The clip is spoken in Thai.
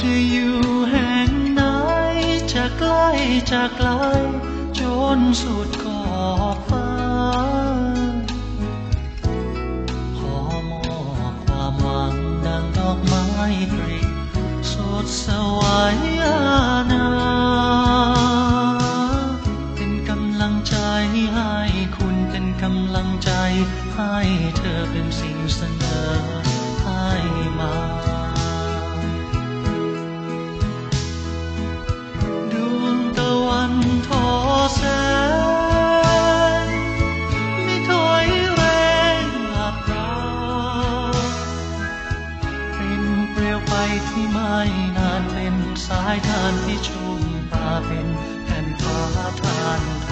จะอยู่แห่งไหนจะใกล้จะไกลจนสุดขอบฟ้าขอมอบความหวังดังดอกไม้ปริสดสวยอาณาเป็นกำลังใจให้คุณเป็นกำลังใจให้เธอเป็นสิ่งเสนอให้มาดวงตะวันทอแสงไม่ถอยแรงอับราเป็นเปลวไฟที่ไม่นานเป็นสายทานที่ชุ่มตาเป็นแผ่นฟ้าทานโท